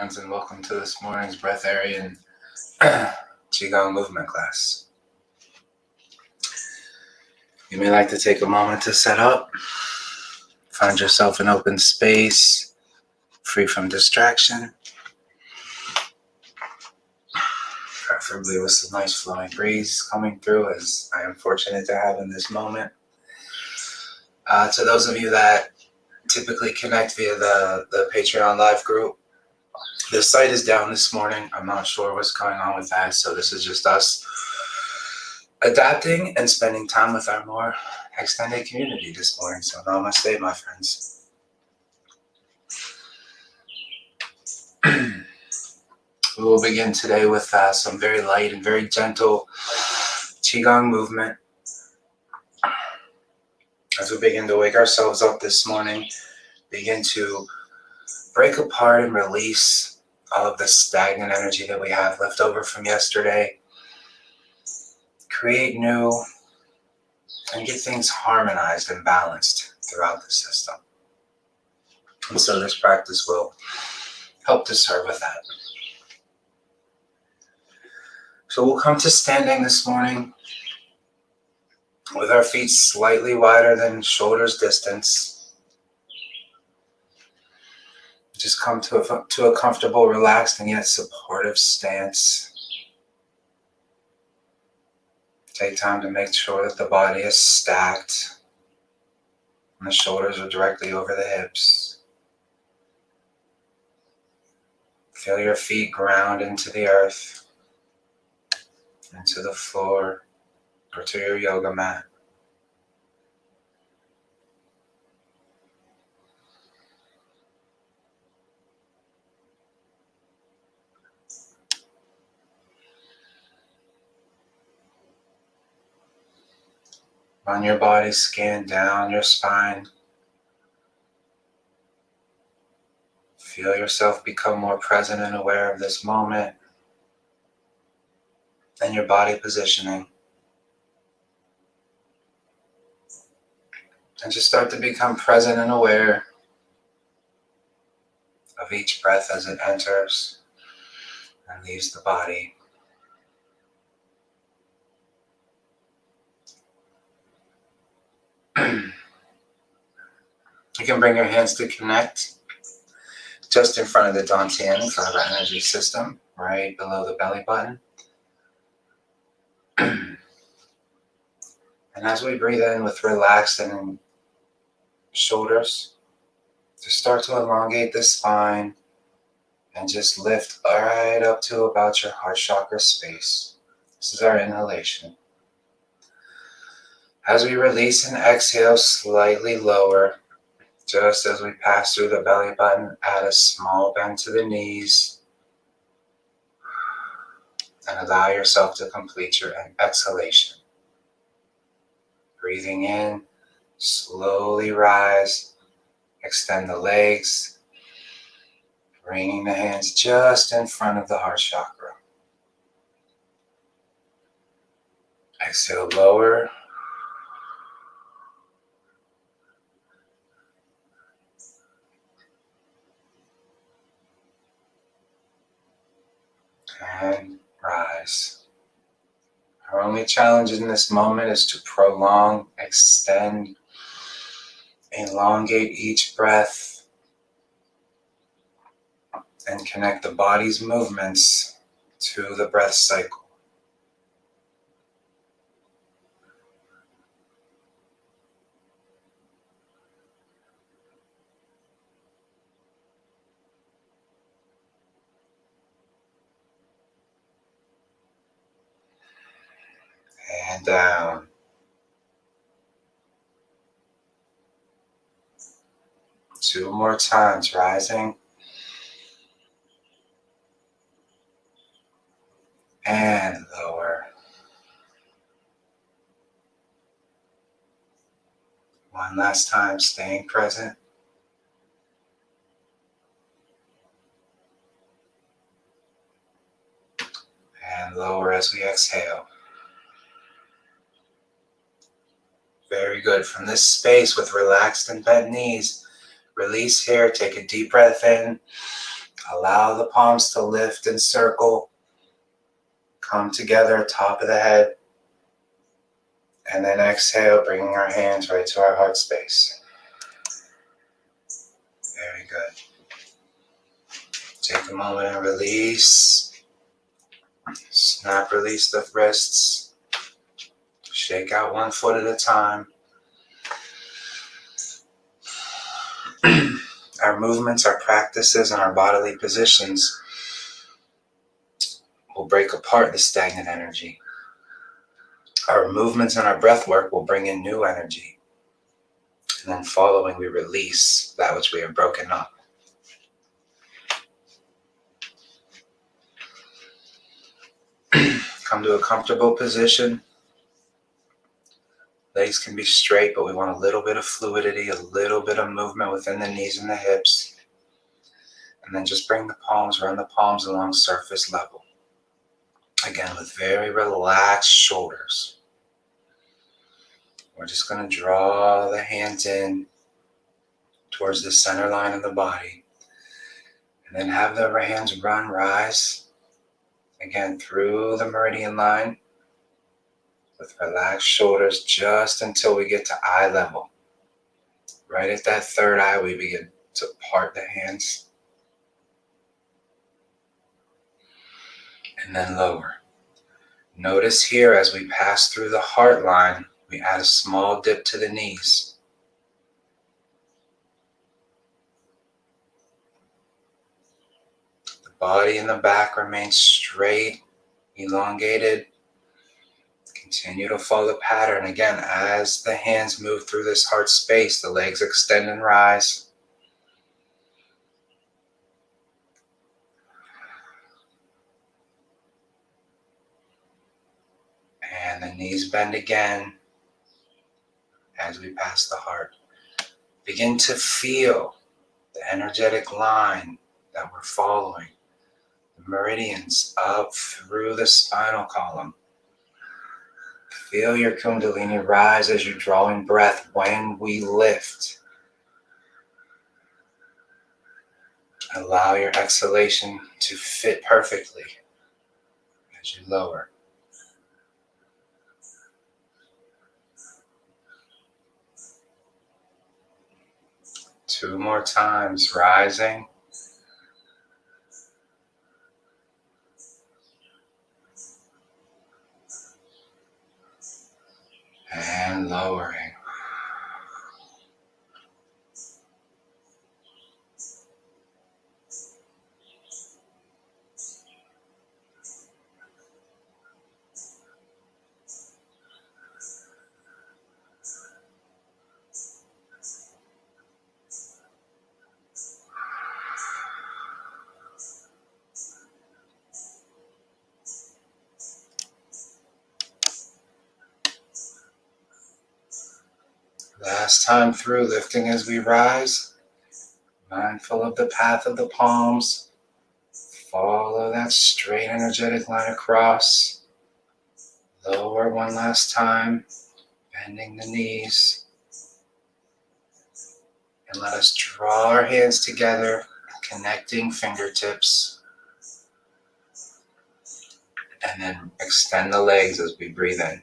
friends, and welcome to this morning's Breatharian Qigong movement class. You may like to take a moment to set up. Find yourself an open space, free from distraction, preferably with some nice flowing breeze coming through, as I am fortunate to have in this moment. To those of you that typically connect via the Patreon live group, the site is down this morning. I'm not sure what's going on with that, so this is just us adapting and spending time with our more extended community this morning. So namaste, my friends. We will begin today with some very light and very gentle Qigong movement. As we begin to wake ourselves up this morning, begin to break apart and release all of the stagnant energy that we have left over from yesterday. Create new and get things harmonized and balanced throughout the system. And so this practice will help to serve with that. So we'll come to standing this morning with our feet slightly wider than shoulders distance. Just come to a comfortable, relaxed, and yet supportive stance. Take time to make sure that the body is stacked and the shoulders are directly over the hips. Feel your feet ground into the earth, into the floor, or to your yoga mat. On your body, scan down your spine. Feel yourself become more present and aware of this moment and your body positioning. And just start to become present and aware of each breath as it enters and leaves the body. You can bring your hands to connect just in front of the dantian, in front of our energy system, right below the belly button. And as we breathe in with relaxed and shoulders, just start to elongate the spine and just lift right up to about your heart chakra space. This is our inhalation. As we release and exhale, slightly lower, just as we pass through the belly button, add a small bend to the knees and allow yourself to complete your exhalation. Breathing in, slowly rise, extend the legs, bringing the hands just in front of the heart chakra. Exhale, lower. And rise. Our only challenge in this moment is to prolong, extend, elongate each breath, and connect the body's movements to the breath cycle. And down. Two more times, rising. And lower. One last time, staying present. And lower as we exhale. Very good. From this space with relaxed and bent knees, release here. Take a deep breath in. Allow the palms to lift and circle, come together, top of the head, and then exhale, bringing our hands right to our heart space. Very good. Take a moment and release. Snap, release the wrists. Shake out one foot at a time. Our movements, our practices, and our bodily positions will break apart the stagnant energy. Our movements and our breath work will bring in new energy. And then following, we release that which we have broken up. Come to a comfortable position. Legs can be straight, but we want a little bit of fluidity, a little bit of movement within the knees and the hips. And then just bring the palms, run the palms along surface level. Again, with very relaxed shoulders. We're just going to draw the hands in towards the center line of the body. And then have the hands rise. Again, through the meridian line. With relaxed shoulders just until we get to eye level. Right at that third eye, we begin to part the hands. And then lower. Notice here as we pass through the heart line, we add a small dip to the knees. The body in the back remains straight, elongated. Continue to follow the pattern. Again, as the hands move through this heart space, the legs extend and rise. And the knees bend again as we pass the heart. Begin to feel the energetic line that we're following. The meridians up through the spinal column. Feel your kundalini rise as you're drawing breath when we lift. Allow your exhalation to fit perfectly as you lower. Two more times, rising. And lowering. Last time through, lifting as we rise. Mindful of the path of the palms. Follow that straight energetic line across. Lower one last time. Bending the knees. And let us draw our hands together, connecting fingertips. And then extend the legs as we breathe in.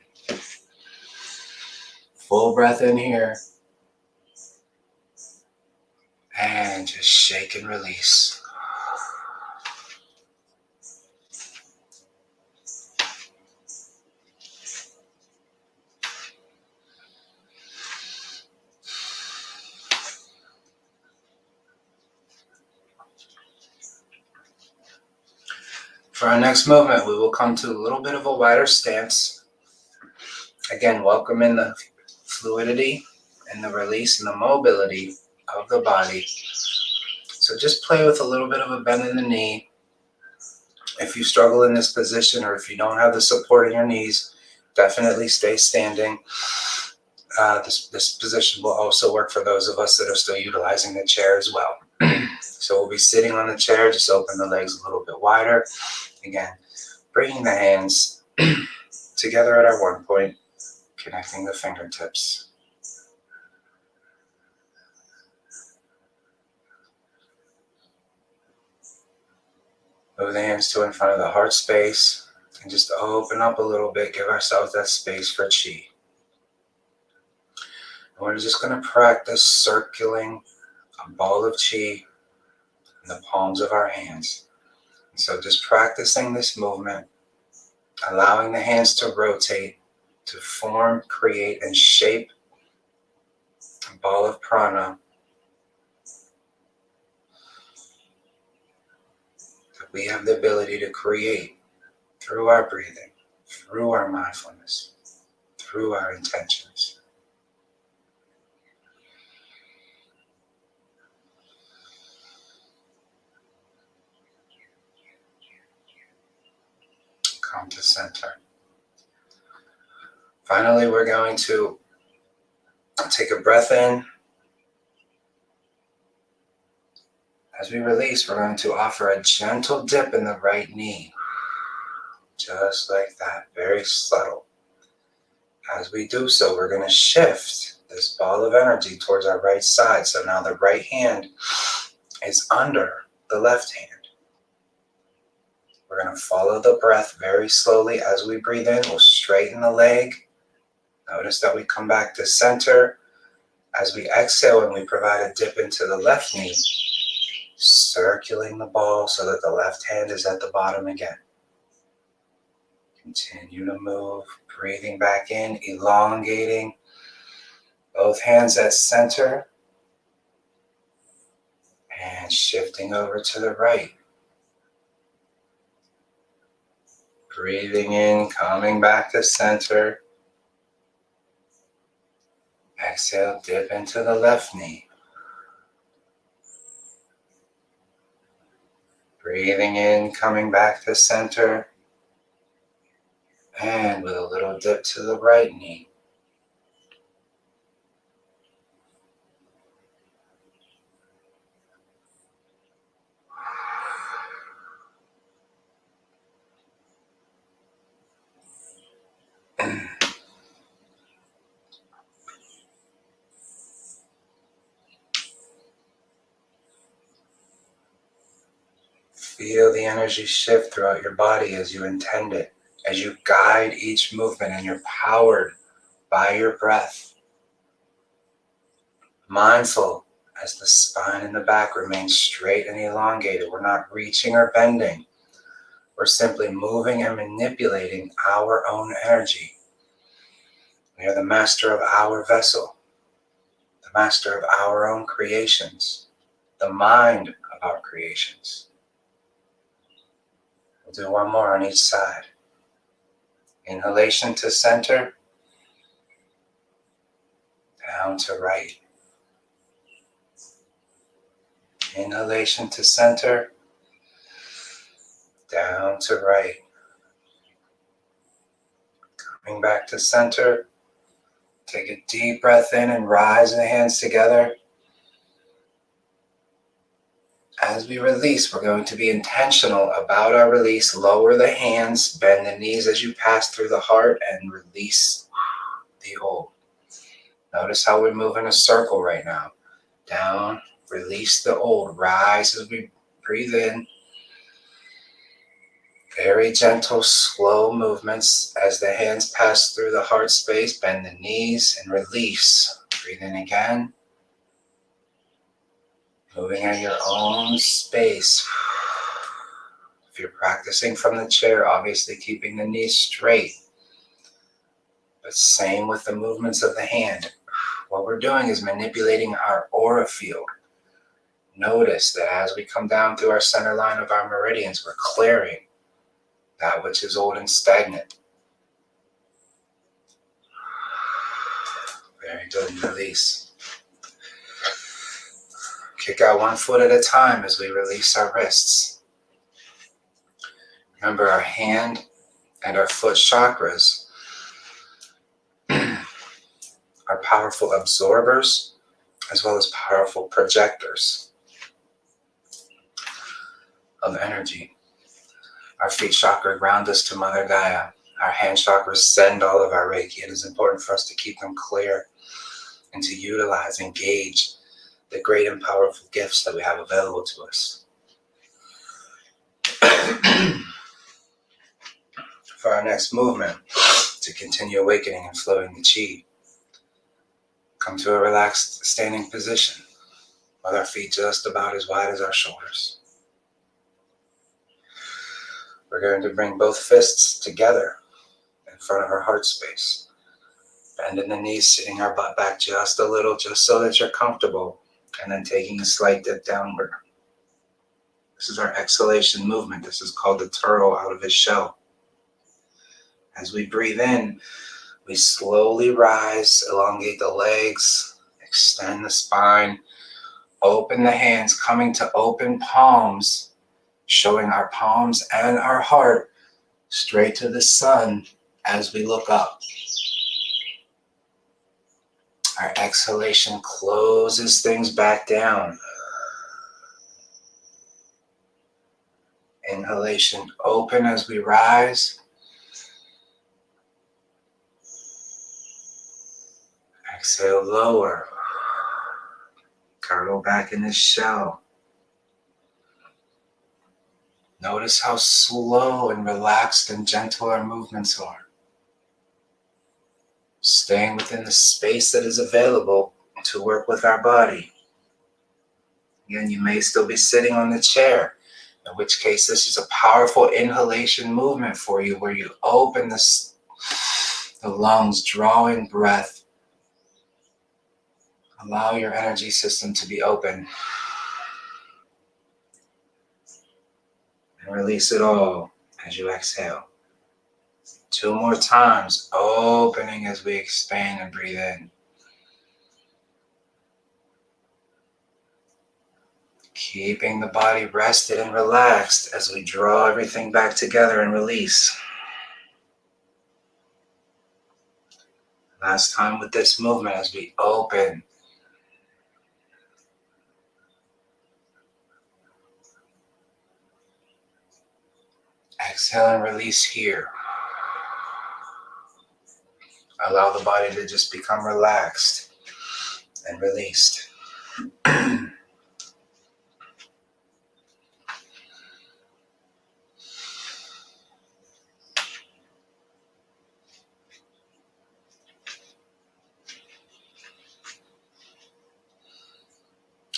Full breath in here. And just shake and release. For our next movement, we will come to a little bit of a wider stance. Again, welcome in the fluidity and the release and the mobility of the body. So just play with a little bit of a bend in the knee. If you struggle in this position or if you don't have the support in your knees, definitely stay standing. This position will also work for those of us that are still utilizing the chair as well. So we'll be sitting on the chair, just open the legs a little bit wider. Again, bringing the hands together at our one point, connecting the fingertips. Move the hands to in front of the heart space and just open up a little bit. Give ourselves that space for chi. And we're just going to practice circling a ball of chi in the palms of our hands. And so just practicing this movement, allowing the hands to rotate, to form, create, and shape a ball of prana that we have the ability to create through our breathing, through our mindfulness, through our intentions. Come to center. Finally, we're going to take a breath in. As we release, we're going to offer a gentle dip in the right knee. Just like that, very subtle. As we do so, we're going to shift this ball of energy towards our right side. So now the right hand is under the left hand. We're going to follow the breath very slowly as we breathe in. We'll straighten the leg. Notice that we come back to center. As we exhale and we provide a dip into the left knee, circling the ball so that the left hand is at the bottom again. Continue to move, breathing back in, elongating. Both hands at center. And shifting over to the right. Breathing in, coming back to center. Exhale, dip into the left knee. Breathing in, coming back to center. And with a little dip to the right knee. Feel the energy shift throughout your body as you intend it, as you guide each movement, and you're powered by your breath. Mindful as the spine and the back remain straight and elongated. We're not reaching or bending. We're simply moving and manipulating our own energy. We are the master of our vessel, the master of our own creations, the mind of our creations. We'll do one more on each side. Inhalation to center, down to right. Inhalation to center, down to right. Coming back to center, take a deep breath in and rise the hands together. As we release, we're going to be intentional about our release. Lower the hands, bend the knees as you pass through the heart, and release the old. Notice how we move in a circle right now. Down, release the old. Rise as we breathe in. Very gentle, slow movements as the hands pass through the heart space. Bend the knees and release. Breathe in again. Moving at your own space. If you're practicing from the chair, obviously keeping the knees straight. But same with the movements of the hand. What we're doing is manipulating our aura field. Notice that as we come down through our center line of our meridians, we're clearing that which is old and stagnant. Very good. Release. Kick out one foot at a time as we release our wrists. Remember, our hand and our foot chakras are powerful absorbers as well as powerful projectors of energy. Our feet chakra ground us to Mother Gaia. Our hand chakras send all of our Reiki. It is important for us to keep them clear and to utilize, engage the great and powerful gifts that we have available to us. For our next movement, to continue awakening and flowing the chi, come to a relaxed standing position with our feet just about as wide as our shoulders. We're going to bring both fists together in front of our heart space. Bending the knees, sitting our butt back just a little, just so that you're comfortable, and then taking a slight dip downward. This is our exhalation movement. This is called the turtle out of his shell. As we breathe in, we slowly rise, elongate the legs, extend the spine, open the hands, coming to open palms, showing our palms and our heart straight to the sun as we look up. Our exhalation closes things back down. Inhalation open as we rise. Exhale lower. Turtle back in his shell. Notice how slow and relaxed and gentle our movements are. Staying within the space that is available to work with our body. Again, you may still be sitting on the chair, in which case this is a powerful inhalation movement for you where you open the lungs, draw in breath. Allow your energy system to be open. And release it all as you exhale. 2 more times, opening as we expand and breathe in. Keeping the body rested and relaxed as we draw everything back together and release. Last time with this movement as we open. Exhale and release here. Allow the body to just become relaxed and released.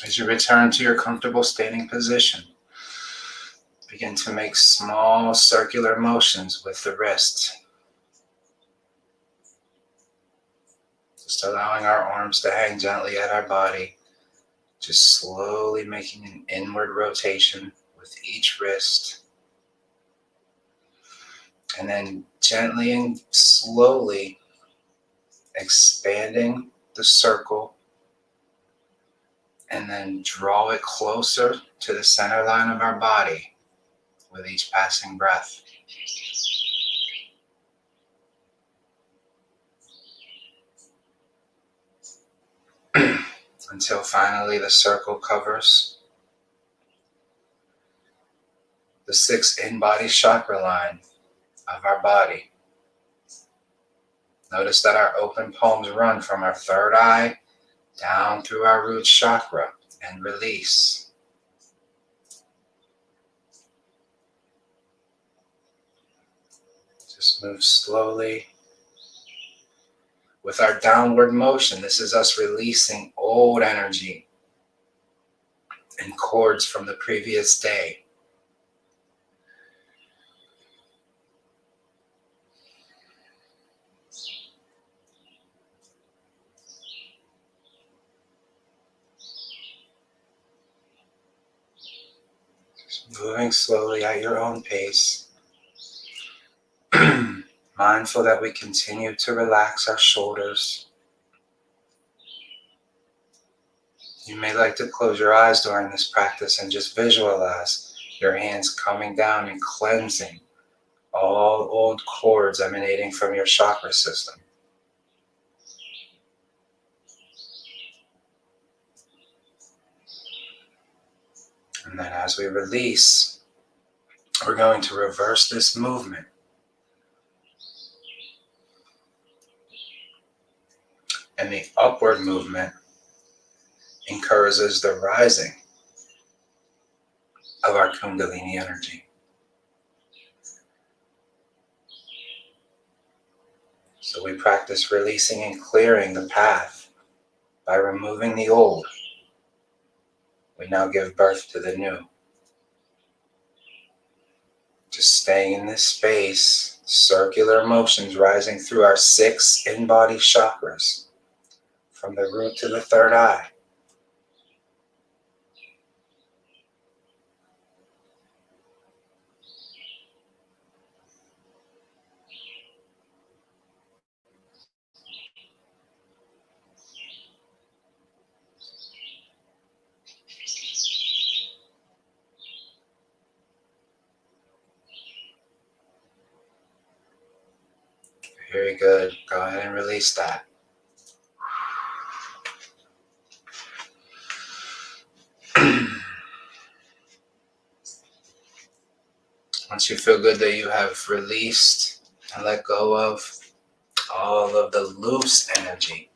As you return to your comfortable standing position, begin to make small circular motions with the wrists. Just allowing our arms to hang gently at our body. Just slowly making an inward rotation with each wrist. And then gently and slowly expanding the circle. And then draw it closer to the center line of our body with each passing breath. Until finally the circle covers the 6 in-body chakra line of our body. Notice that our open palms run from our third eye down through our root chakra and release. Just move slowly. With our downward motion, this is us releasing old energy and cords from the previous day. Just moving slowly at your own pace. Mindful that we continue to relax our shoulders. You may like to close your eyes during this practice and just visualize your hands coming down and cleansing all old cords emanating from your chakra system. And then as we release, we're going to reverse this movement. And the upward movement encourages the rising of our Kundalini energy. So we practice releasing and clearing the path by removing the old. We now give birth to the new. Just staying in this space, circular motions rising through our 6 in-body chakras, from the root to the third eye. Very good. Go ahead and release that. Once you feel good that you have released and let go of all of the loose energy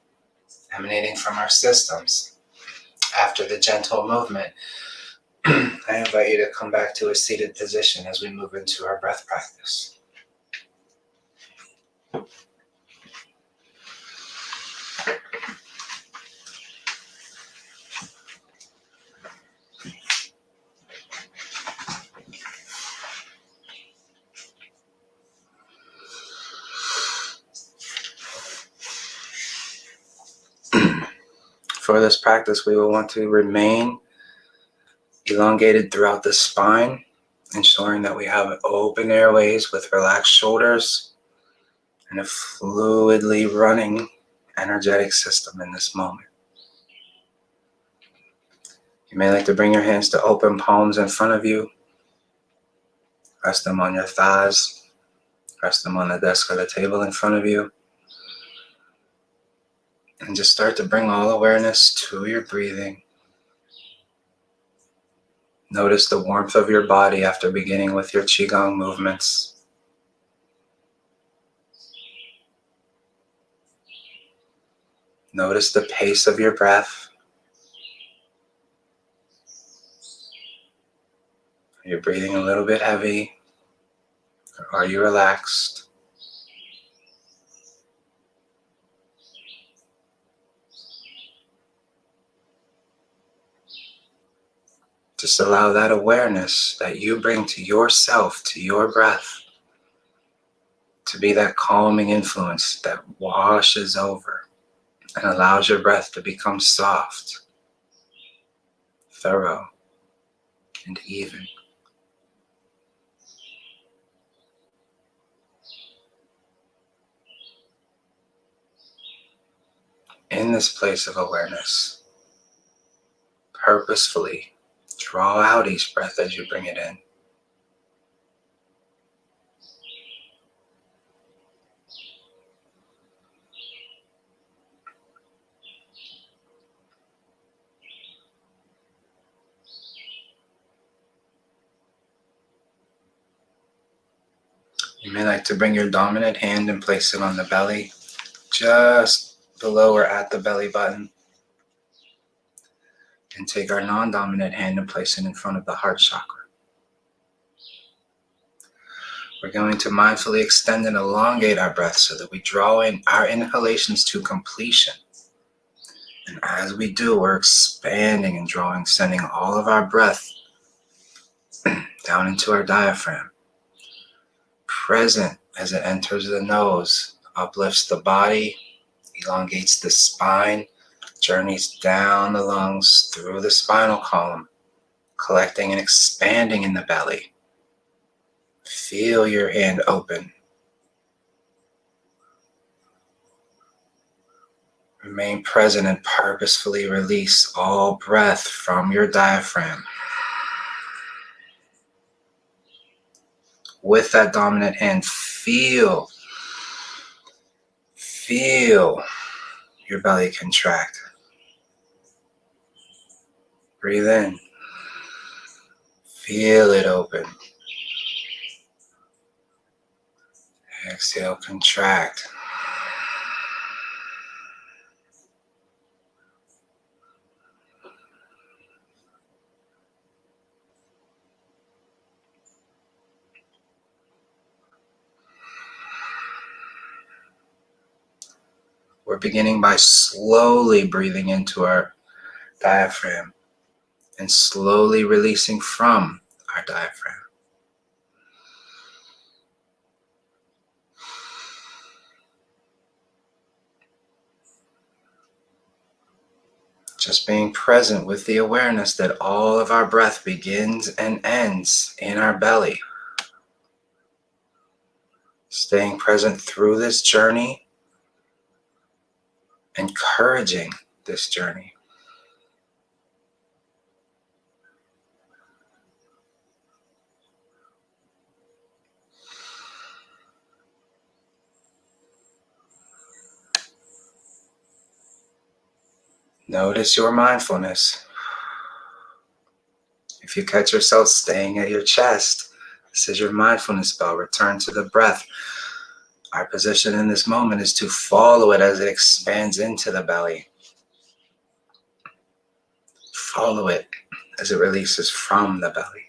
emanating from our systems, after the gentle movement, I invite you to come back to a seated position as we move into our breath practice. For this practice, we will want to remain elongated throughout the spine, ensuring that we have open airways with relaxed shoulders and a fluidly running energetic system in this moment. You may like to bring your hands to open palms in front of you. Rest them on your thighs. Rest them on the desk or the table in front of you. And just start to bring all awareness to your breathing. Notice the warmth of your body after beginning with your Qigong movements. Notice the pace of your breath. Are you breathing a little bit heavy? Or are you relaxed? Just allow that awareness that you bring to yourself, to your breath, to be that calming influence that washes over and allows your breath to become soft, thorough, and even. In this place of awareness, purposefully draw out each breath as you bring it in. You may like to bring your dominant hand and place it on the belly, just below or at the belly button. And take our non-dominant hand and place it in front of the heart chakra. We're going to mindfully extend and elongate our breath so that we draw in our inhalations to completion. And as we do, we're expanding and drawing, sending all of our breath down into our diaphragm. Present as it enters the nose, uplifts the body, elongates the spine, journeys down the lungs through the spinal column, collecting and expanding in the belly. Feel your hand open. Remain present and purposefully release all breath from your diaphragm. With that dominant hand, feel your belly contract. Breathe in. Feel it open. Exhale, contract. We're beginning by slowly breathing into our diaphragm and slowly releasing from our diaphragm. Just being present with the awareness that all of our breath begins and ends in our belly. Staying present through this journey, encouraging this journey. Notice your mindfulness. If you catch yourself staying at your chest, this is your mindfulness bell. Return to the breath. Our position in this moment is to follow it as it expands into the belly. Follow it as it releases from the belly.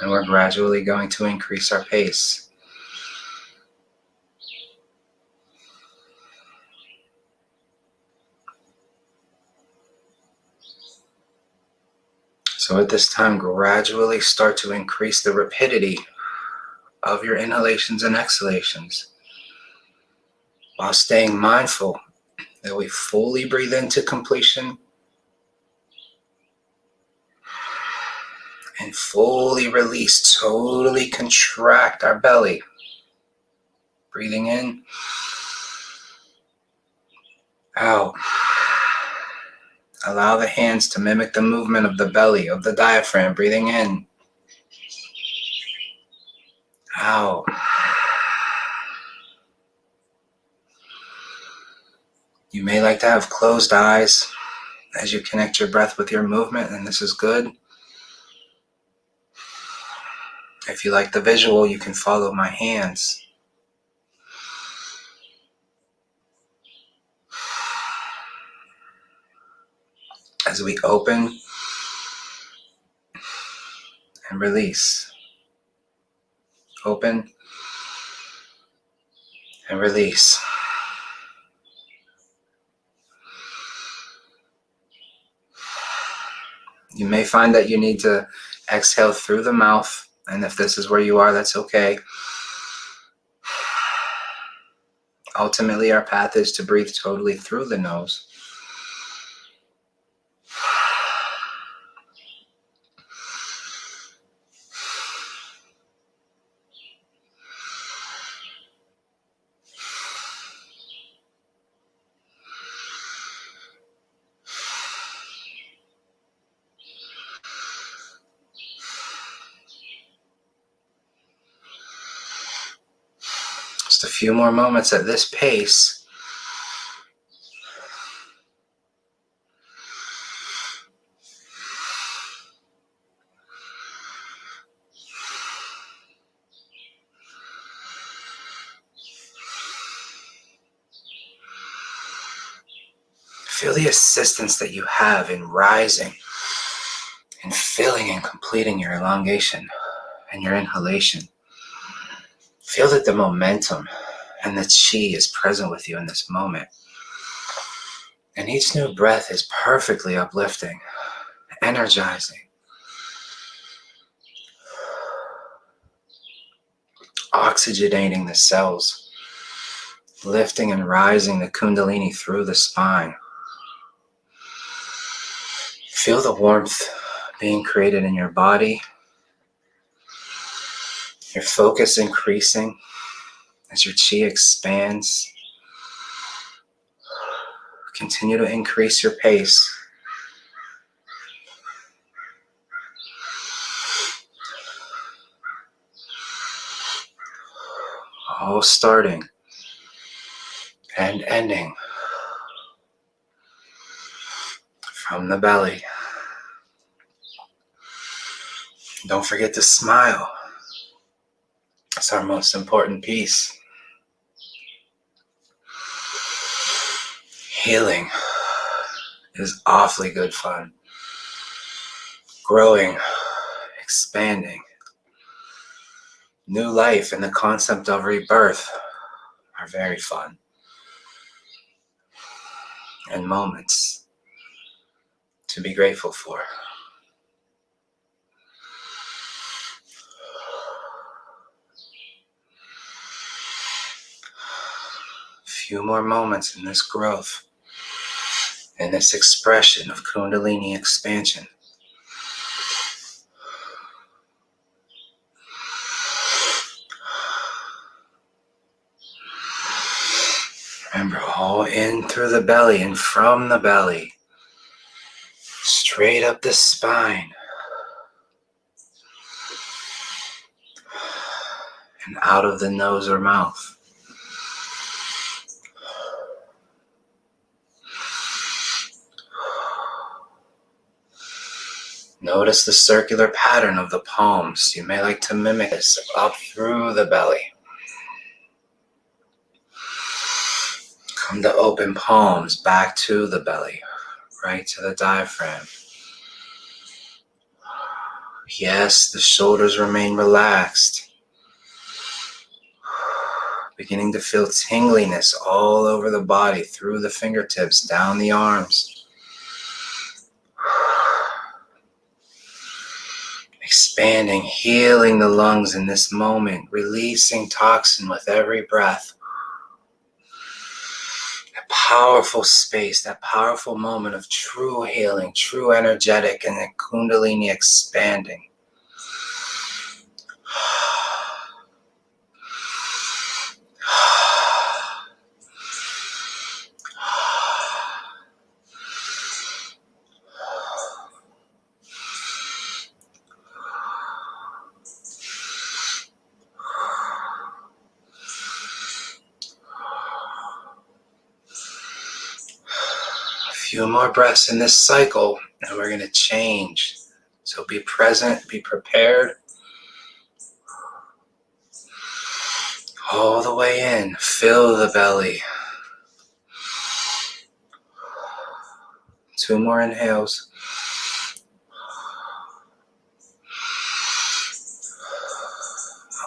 And we're gradually going to increase our pace. So at this time, gradually start to increase the rapidity of your inhalations and exhalations while staying mindful that we fully breathe into completion and fully release, totally contract our belly. Breathing in, out. Allow the hands to mimic the movement of the belly, of the diaphragm. Breathing in, out. You may like to have closed eyes as you connect your breath with your movement, and this is good. If you like the visual, you can follow my hands. As we open and release. Open and release. You may find that you need to exhale through the mouth, and if this is where you are, that's okay. Ultimately, our path is to breathe totally through the nose. Just a few more moments at this pace. Feel the assistance that you have in rising and filling and completing your elongation and your inhalation. Feel that the momentum and the chi is present with you in this moment. And each new breath is perfectly uplifting, energizing, oxygenating the cells, lifting and rising the kundalini through the spine. Feel the warmth being created in your body, your focus increasing as your chi expands. Continue to increase your pace. All starting and ending from the belly. Don't forget to smile. It's our most important piece. Healing is awfully good fun. Growing, expanding. New life and the concept of rebirth are very fun. And moments to be grateful for. A few more moments in this growth and this expression of Kundalini expansion. Remember, all in through the belly and from the belly, straight up the spine, and out of the nose or mouth. Notice the circular pattern of the palms. You may like to mimic this up through the belly. Come to open palms back to the belly, right to the diaphragm. Yes, the shoulders remain relaxed. Beginning to feel tingliness all over the body, through the fingertips, down the arms. Expanding, healing the lungs in this moment, releasing toxin with every breath. That powerful space, that powerful moment of true healing, true energetic, and the Kundalini expanding. A few more breaths in this cycle, and we're going to change. So be present, be prepared. All the way in, fill the belly. 2 more inhales.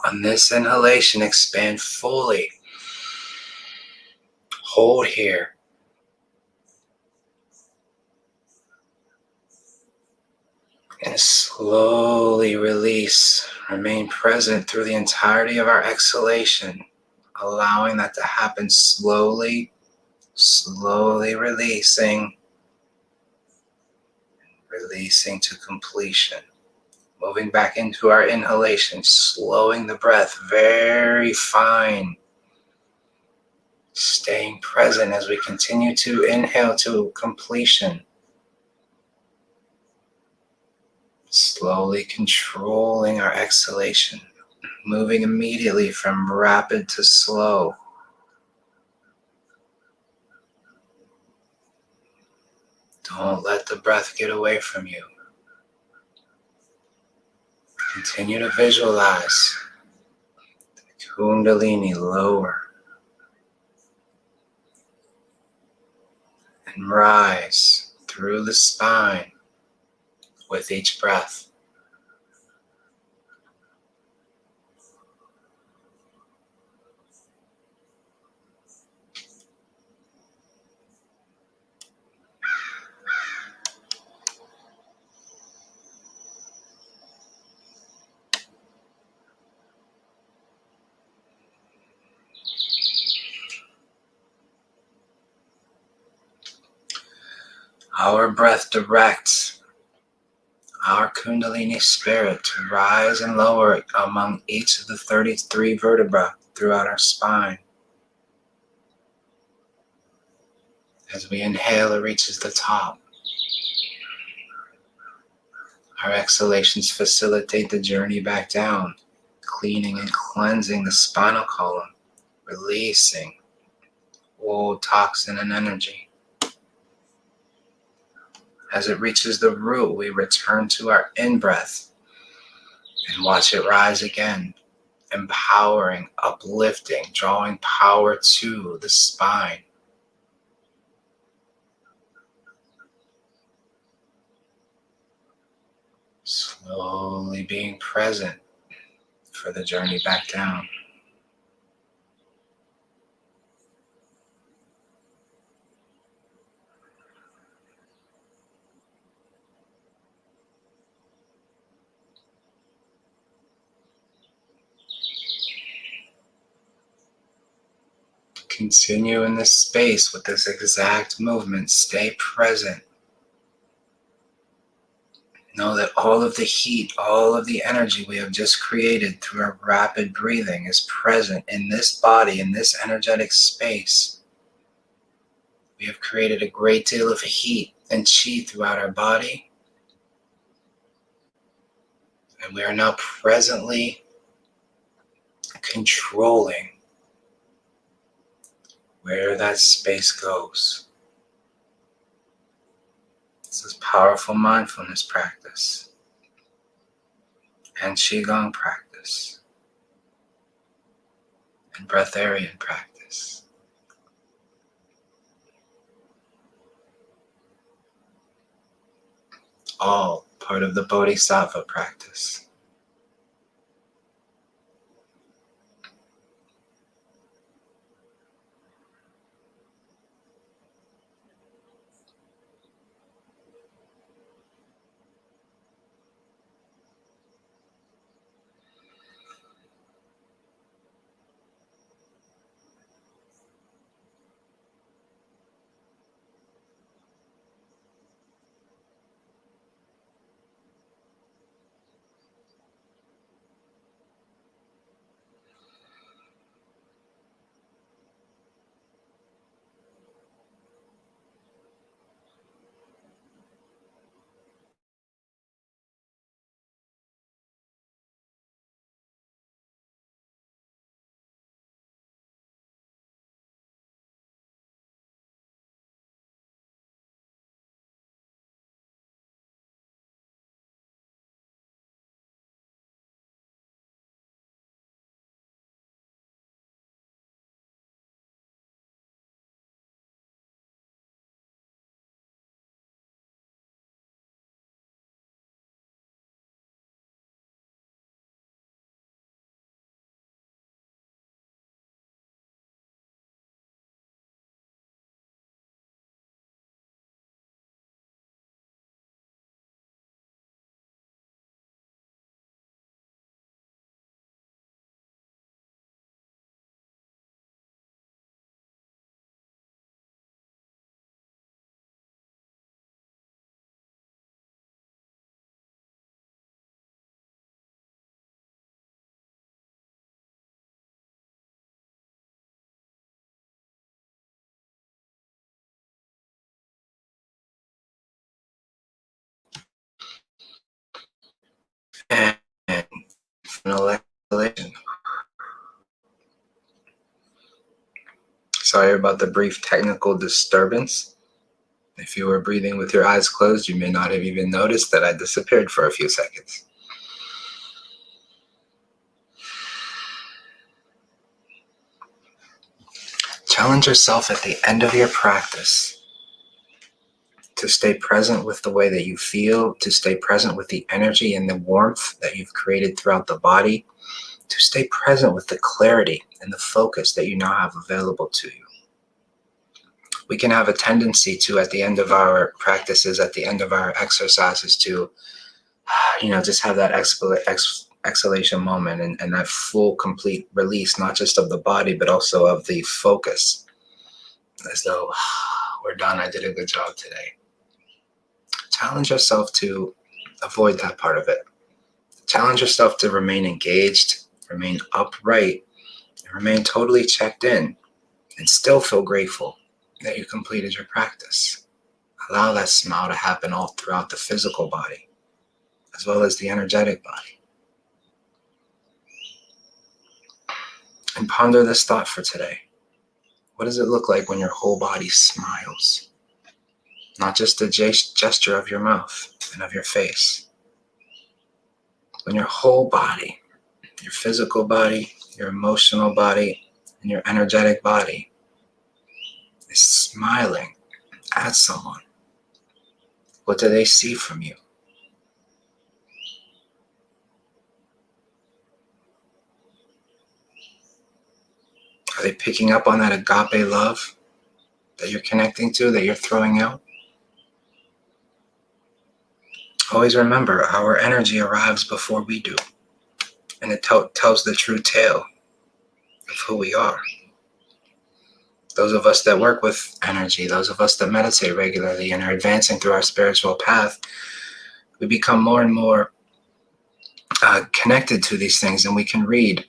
On this inhalation, expand fully. Hold here. And slowly release. Remain present through the entirety of our exhalation, allowing that to happen slowly, slowly releasing, releasing to completion. Moving back into our inhalation, slowing the breath very fine. Staying present as we continue to inhale to completion. Slowly controlling our exhalation, moving immediately from rapid to slow. Don't let the breath get away from you. Continue to visualize the Kundalini lower and rise through the spine with each breath. Our breath directs our Kundalini spirit to rise and lower among each of the 33 vertebrae throughout our spine. As we inhale, it reaches the top. Our exhalations facilitate the journey back down, cleaning and cleansing the spinal column, releasing old toxin and energy. As it reaches the root, we return to our in-breath and watch it rise again, empowering, uplifting, drawing power to the spine. Slowly Fully being present for the journey back down. Continue in this space with this exact movement. Stay present. Know that all of the heat, all of the energy we have just created through our rapid breathing is present in this body, in this energetic space. We have created a great deal of heat and chi throughout our body. And we are now presently controlling where that space goes. This is powerful mindfulness practice and Qigong practice and Breatharian practice. All part of the Bodhisattva practice. And final exhalation. Sorry about the brief technical disturbance. If you were breathing with your eyes closed, you may not have even noticed that I disappeared for a few seconds. Challenge yourself at the end of your practice to stay present with the way that you feel, to stay present with the energy and the warmth that you've created throughout the body, to stay present with the clarity and the focus that you now have available to you. We can have a tendency to, at the end of our practices, at the end of our exercises, to, just have that exhalation moment and that full, complete release, not just of the body, but also of the focus. As though, we're done, I did a good job today. Challenge yourself to avoid that part of it. Challenge yourself to remain engaged, remain upright, and remain totally checked in, and still feel grateful that you completed your practice. Allow that smile to happen all throughout the physical body, as well as the energetic body. And ponder this thought for today. What does it look like when your whole body smiles? Not just the gesture of your mouth and of your face. When your whole body, your physical body, your emotional body, and your energetic body is smiling at someone, what do they see from you? Are they picking up on that agape love that you're connecting to, that you're throwing out? Always remember, our energy arrives before we do, and it tells the true tale of who we are. Those of us that work with energy, those of us that meditate regularly and are advancing through our spiritual path, we become more and more connected to these things, and we can read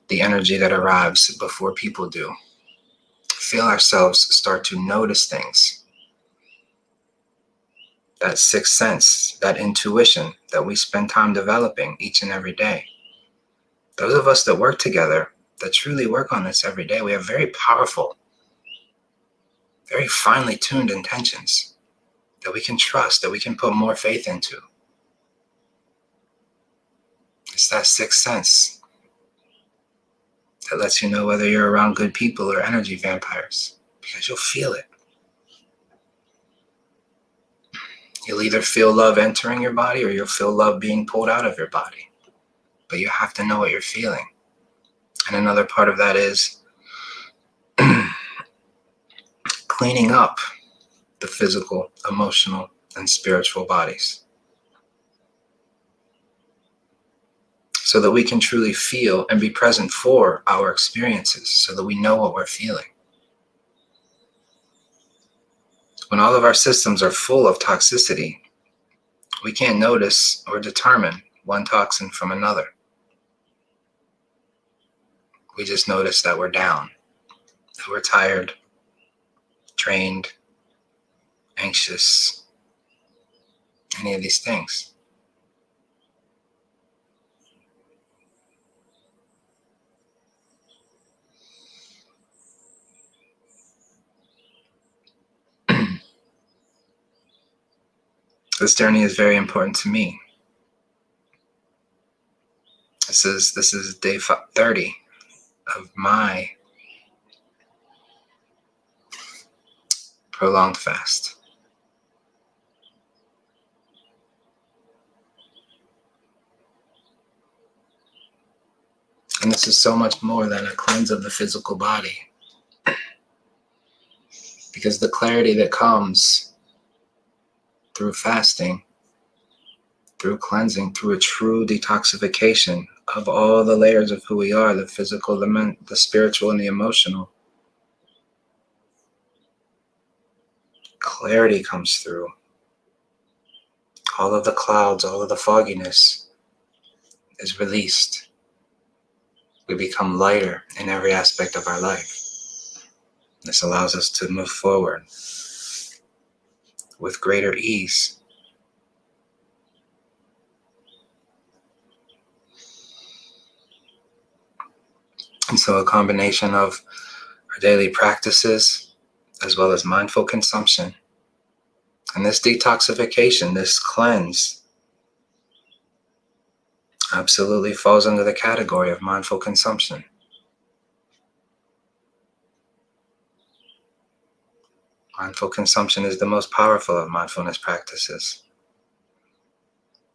the energy that arrives before people do. Feel ourselves start to notice things. That sixth sense, that intuition that we spend time developing each and every day. Those of us that work together, that truly work on this every day, we have very powerful, very finely tuned intentions that we can trust, that we can put more faith into. It's that sixth sense that lets you know whether you're around good people or energy vampires, because you'll feel it. You'll either feel love entering your body or you'll feel love being pulled out of your body. But you have to know what you're feeling. And another part of that is cleaning up the physical, emotional, and spiritual bodies, so that we can truly feel and be present for our experiences, so that we know what we're feeling. When all of our systems are full of toxicity, we can't notice or determine one toxin from another. We just notice that we're down, that we're tired, drained, anxious, any of these things. This journey is very important to me. This is day 30 of my prolonged fast. And this is so much more than a cleanse of the physical body. Because the clarity that comes through fasting, through cleansing, through a true detoxification of all the layers of who we are, the physical, the spiritual, and the emotional, clarity comes through. All of the clouds, all of the fogginess is released. We become lighter in every aspect of our life. This allows us to move forward with greater ease. And so a combination of our daily practices, as well as mindful consumption, and this detoxification, this cleanse, absolutely falls under the category of mindful consumption. Mindful consumption is the most powerful of mindfulness practices,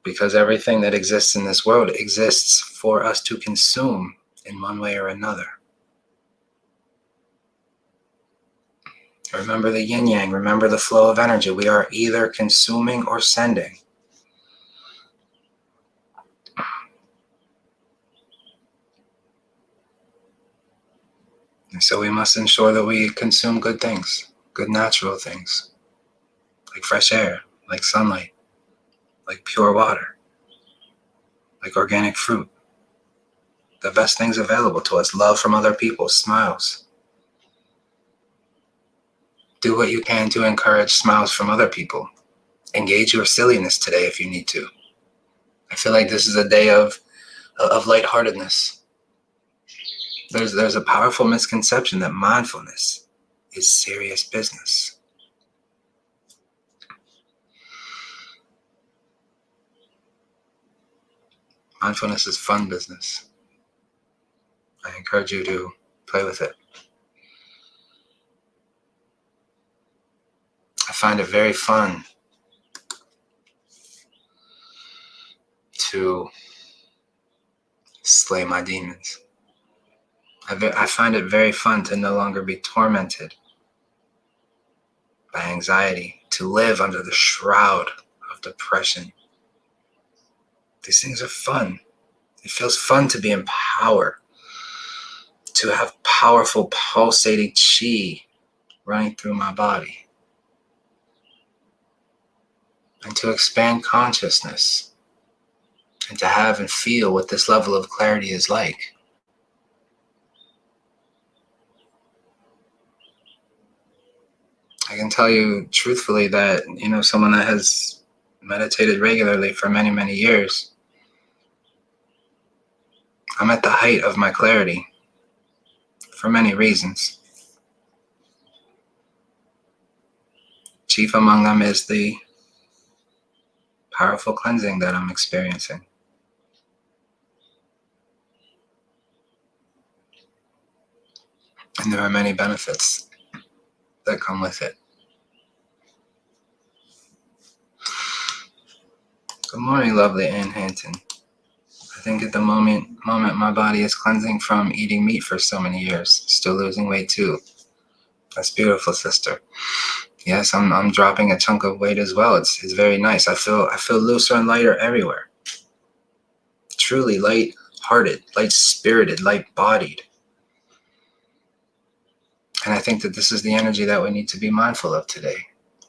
because everything that exists in this world exists for us to consume in one way or another. Remember the yin yang, remember the flow of energy. We are either consuming or sending. And so we must ensure that we consume good things, good natural things, like fresh air, like sunlight, like pure water, like organic fruit. The best things available to us, love from other people, smiles. Do what you can to encourage smiles from other people. Engage your silliness today if you need to. I feel like this is a day of lightheartedness. There's a powerful misconception that mindfulness is serious business. Mindfulness is fun business. I encourage you to play with it. I find it very fun to slay my demons. I find it very fun to no longer be tormented by anxiety, to live under the shroud of depression. These things are fun. It feels fun to be in power, to have powerful pulsating chi running through my body, and to expand consciousness, and to have and feel what this level of clarity is like. I can tell you truthfully that, someone that has meditated regularly for many, many years, I'm at the height of my clarity for many reasons. Chief among them is the powerful cleansing that I'm experiencing. And there are many benefits that come with it. Good morning, lovely Ann Hanton. I think at the moment my body is cleansing from eating meat for so many years. Still losing weight too. That's beautiful, sister. Yes, I'm dropping a chunk of weight as well. It's very nice. I feel looser and lighter everywhere. Truly light-hearted, light-spirited, light-bodied. And I think that this is the energy that we need to be mindful of today.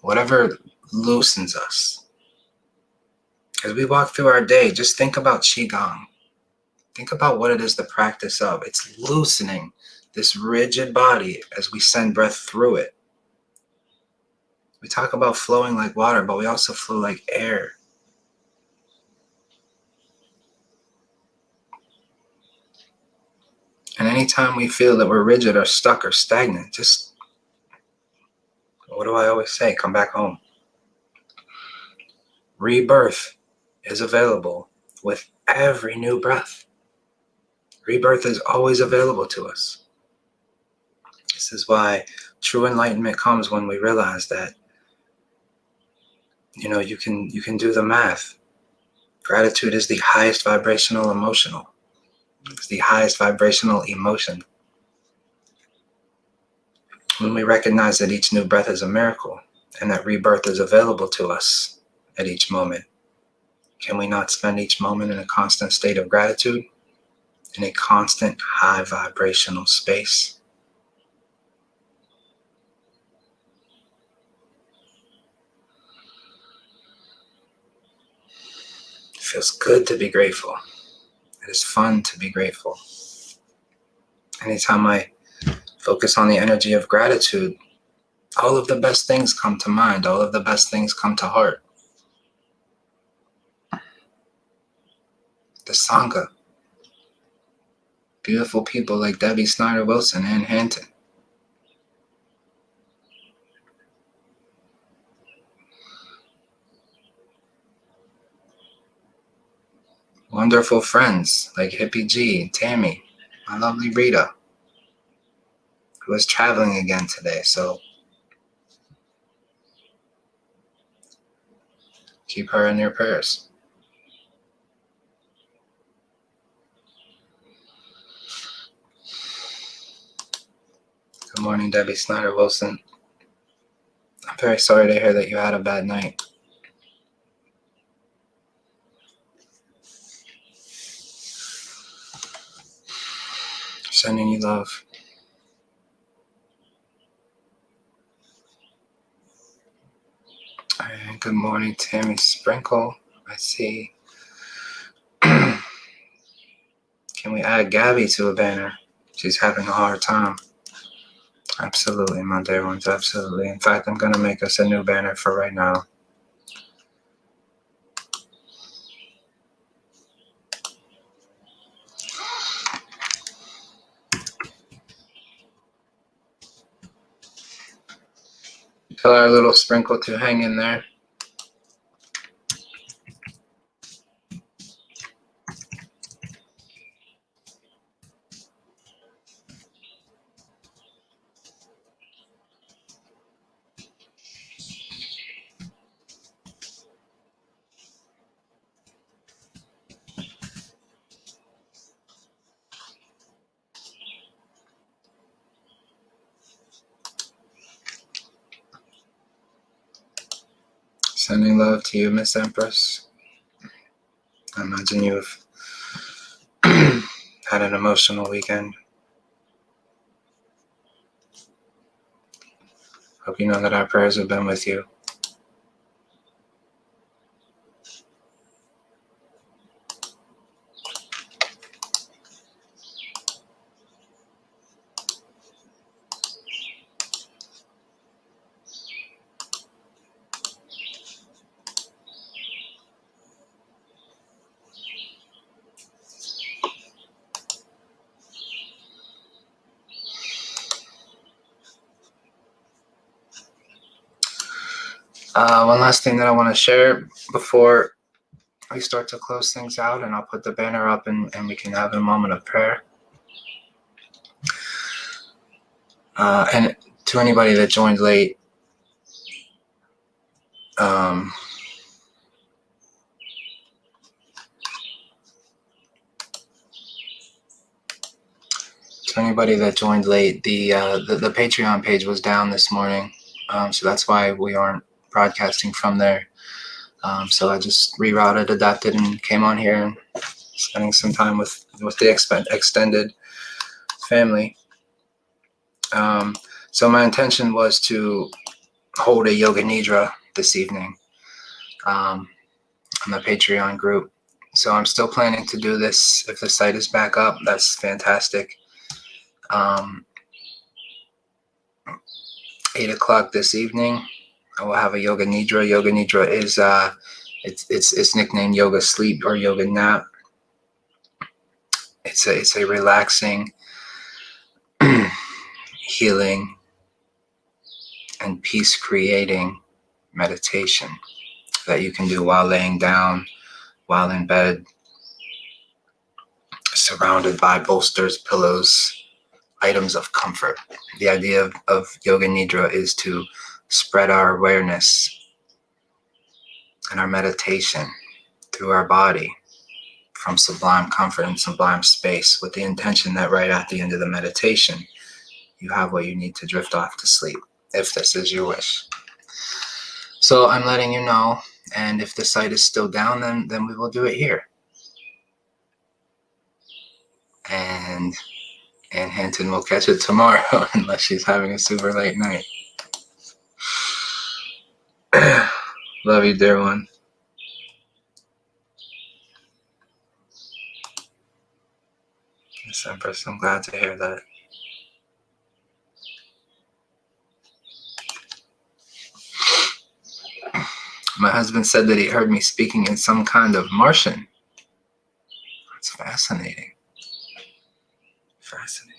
Whatever loosens us. As we walk through our day, just think about Qigong. Think about what it is the practice of. It's loosening this rigid body as we send breath through it. We talk about flowing like water, but we also flow like air. And anytime we feel that we're rigid or stuck or stagnant, just, what do I always say? Come back home. Rebirth is available with every new breath. Rebirth is always available to us. This is why true enlightenment comes when we realize that, you can do the math. Gratitude is the highest vibrational emotional. It's the highest vibrational emotion. When we recognize that each new breath is a miracle and that rebirth is available to us at each moment, can we not spend each moment in a constant state of gratitude, in a constant high vibrational space? It feels good to be grateful. It is fun to be grateful. Anytime I focus on the energy of gratitude, all of the best things come to mind. All of the best things come to heart. The Sangha. Beautiful people like Debbie Snyder Wilson and Hanton. Wonderful friends like Hippie G, Tammy, my lovely Rita, who is traveling again today, so keep her in your prayers. Good morning, Debbie Snyder Wilson. I'm very sorry to hear that you had a bad night. Sending you love. And good morning, Tammy Sprinkle. I see. Can we add Gabby to a banner? She's having a hard time. Absolutely, my dear ones, absolutely. In fact, I'm going to make us a new banner for right now. Tell our little Sprinkle to hang in there. Sending love to you, Miss Empress. I imagine you've had an emotional weekend. Hope you know that our prayers have been with you. One last thing that I want to share before we start to close things out, and I'll put the banner up and we can have a moment of prayer. And to anybody that joined late, to anybody that joined late, the Patreon page was down this morning, so that's why we aren't broadcasting from there. So I just rerouted, adapted, and came on here and spending some time with the extended family. So my intention was to hold a yoga nidra this evening on the Patreon group. So I'm still planning to do this. If the site is back up, that's fantastic. 8 o'clock this evening, I will have a yoga nidra. Yoga nidra is it's nicknamed yoga sleep or yoga nap. It's a relaxing, healing, and peace creating meditation that you can do while laying down, while in bed, surrounded by bolsters, pillows, items of comfort. The idea of yoga nidra is to spread our awareness and our meditation through our body from sublime comfort and sublime space, with the intention that right at the end of the meditation, you have what you need to drift off to sleep, if this is your wish. So I'm letting you know, and if the site is still down, then we will do it here. And Ann Hinton will catch it tomorrow, unless she's having a super late night. Love you, dear one. Yes, Empress, I'm glad to hear that. My husband said that he heard me speaking in some kind of Martian. That's fascinating. Fascinating.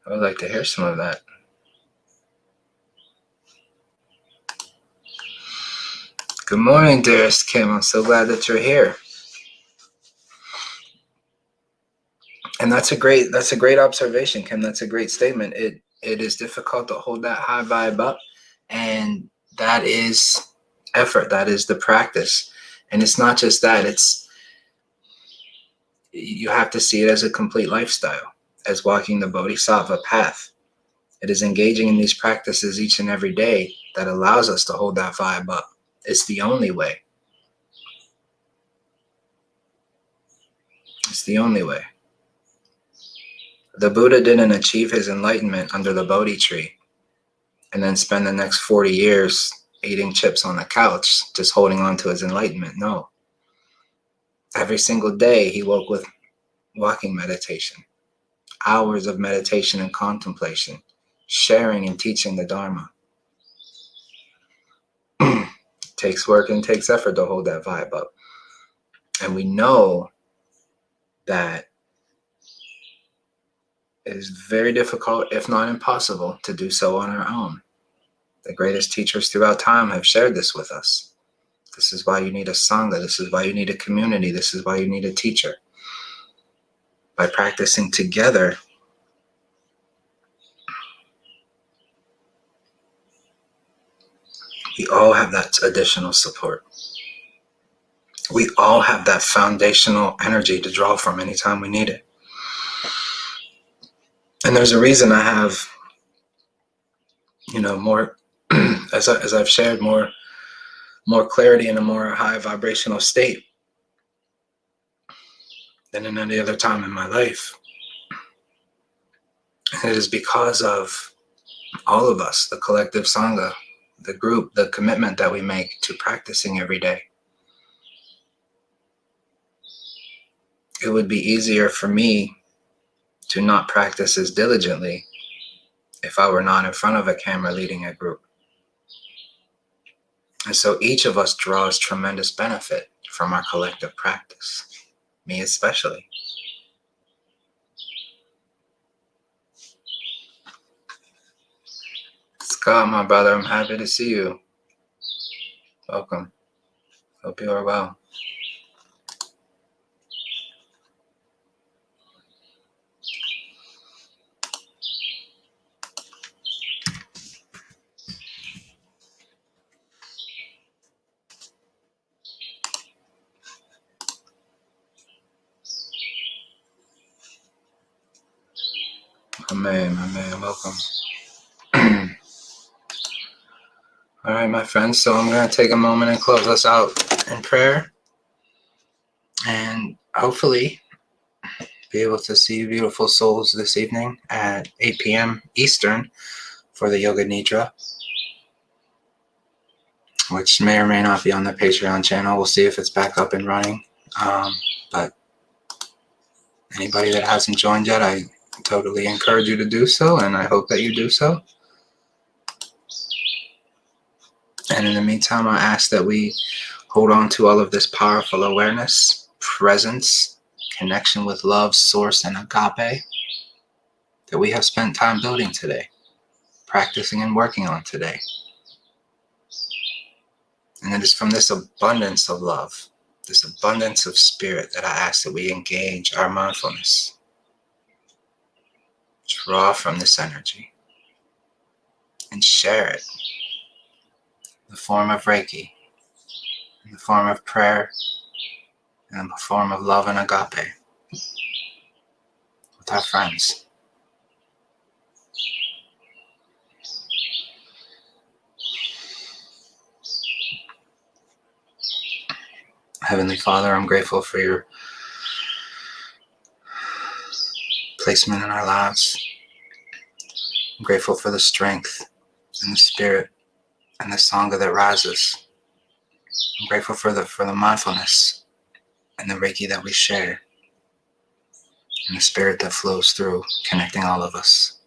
I would like to hear some of that. Good morning, dearest Kim. I'm so glad that you're here. And that's a great observation, Kim. That's a great statement. It is difficult to hold that high vibe up, and that is effort. That is the practice. And it's not just that. You have to see it as a complete lifestyle, as walking the Bodhisattva path. It is engaging in these practices each and every day that allows us to hold that vibe up. It's the only way. It's the only way. The Buddha didn't achieve his enlightenment under the Bodhi tree and then spend the next 40 years eating chips on the couch, just holding on to his enlightenment. No. Every single day he woke with walking meditation, hours of meditation and contemplation, sharing and teaching the Dharma. Takes work and takes effort to hold that vibe up. And we know that it is very difficult, if not impossible, to do so on our own. The greatest teachers throughout time have shared this with us. This is why you need a Sangha. This is why you need a community. This is why you need a teacher. By practicing together, we all have that additional support. We all have that foundational energy to draw from anytime we need it. And there's a reason I have, more as I've shared, more clarity in a more high vibrational state than in any other time in my life. And it is because of all of us, the collective Sangha, the group, the commitment that we make to practicing every day. It would be easier for me to not practice as diligently if I were not in front of a camera leading a group. And so each of us draws tremendous benefit from our collective practice, me especially. Scott, my brother, I'm happy to see you. Welcome. Hope you are well. Amen, welcome. All right, my friends, so I'm going to take a moment and close us out in prayer. And hopefully be able to see you beautiful souls this evening at 8 p.m. Eastern for the Yoga Nidra, which may or may not be on the Patreon channel. We'll see if it's back up and running. But anybody that hasn't joined yet, I totally encourage you to do so, and I hope that you do so. And in the meantime, I ask that we hold on to all of this powerful awareness, presence, connection with love, source, and agape that we have spent time building today, practicing and working on today. And it is from this abundance of love, this abundance of spirit, that I ask that we engage our mindfulness. Draw from this energy and share it in the form of Reiki, in the form of prayer, and in the form of love and agape with our friends. Heavenly Father, I'm grateful for your placement in our lives. I'm grateful for the strength and the spirit and the Sangha that rises. I'm grateful for the mindfulness and the Reiki that we share and the spirit that flows through, connecting all of us.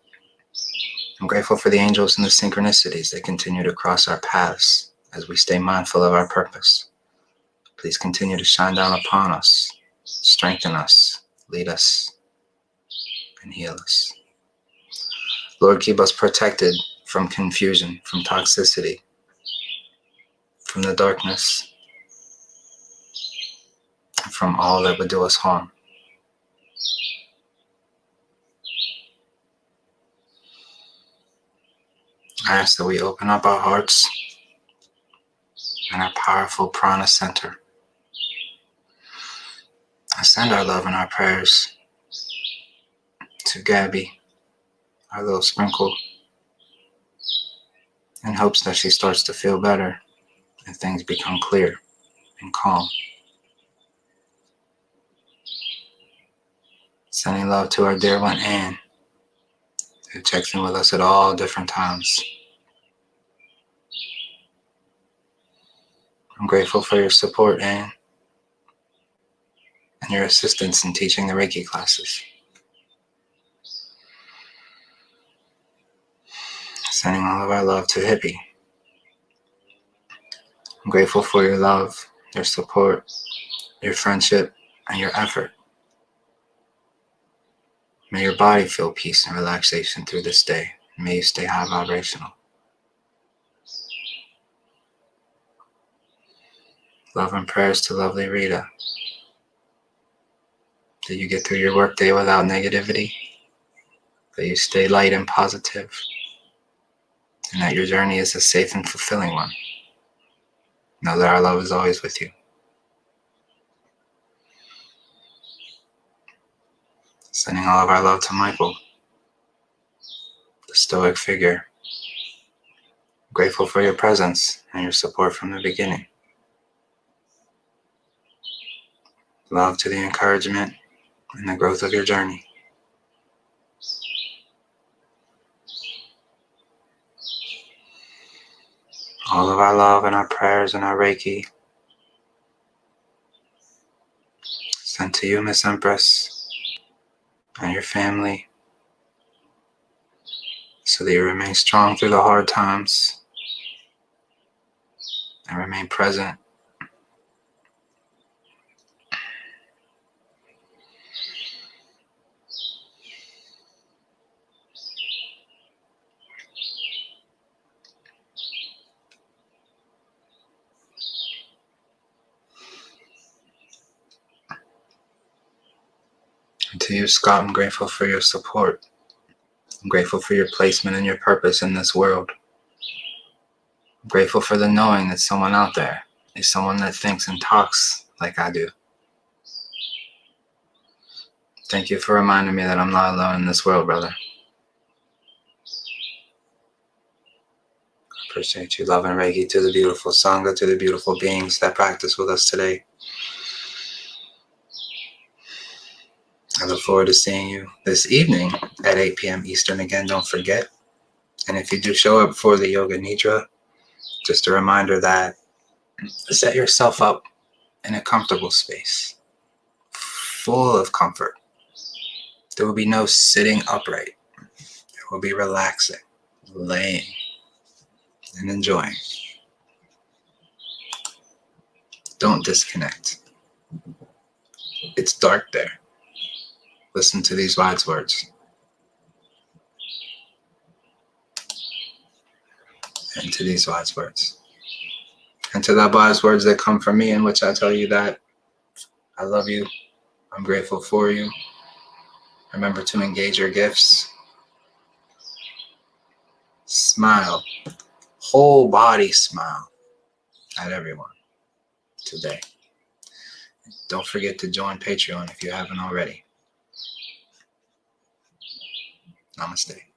I'm grateful for the angels and the synchronicities that continue to cross our paths as we stay mindful of our purpose. Please continue to shine down upon us, strengthen us, lead us, and heal us. Lord, keep us protected from confusion, from toxicity, from the darkness, and from all that would do us harm. I ask that we open up our hearts and our powerful prana center. I send our love and our prayers to Gabby, our little sprinkle, in hopes that she starts to feel better and things become clear and calm. Sending love to our dear one, Anne, who checks in with us at all different times. I'm grateful for your support, Anne, and your assistance in teaching the Reiki classes. Sending all of our love to Hippie. I'm grateful for your love, your support, your friendship, and your effort. May your body feel peace and relaxation through this day. May you stay high vibrational. Love and prayers to lovely Rita. That you get through your workday without negativity. That you stay light and positive. And that your journey is a safe and fulfilling one. Know that our love is always with you. Sending all of our love to Michael, the stoic figure. Grateful for your presence and your support from the beginning. Love to the encouragement and the growth of your journey. All of our love and our prayers and our Reiki sent to you, Miss Empress, and your family, so that you remain strong through the hard times and remain present. And to you, Scott, I'm grateful for your support. I'm grateful for your placement and your purpose in this world. I'm grateful for the knowing that someone out there is someone that thinks and talks like I do. Thank you for reminding me that I'm not alone in this world, brother. I appreciate you. Love and Reiki to the beautiful Sangha, to the beautiful beings that practice with us today. I look forward to seeing you this evening at 8 p.m. Eastern. Again, don't forget. And if you do show up for the Yoga Nidra, just a reminder that set yourself up in a comfortable space, full of comfort. There will be no sitting upright. There will be relaxing, laying, and enjoying. Don't disconnect. It's dark there. Listen to these wise words. And to these wise words. And to the wise words that come from me, in which I tell you that I love you. I'm grateful for you. Remember to engage your gifts. Smile. Whole body smile at everyone today. Don't forget to join Patreon if you haven't already. Namaste.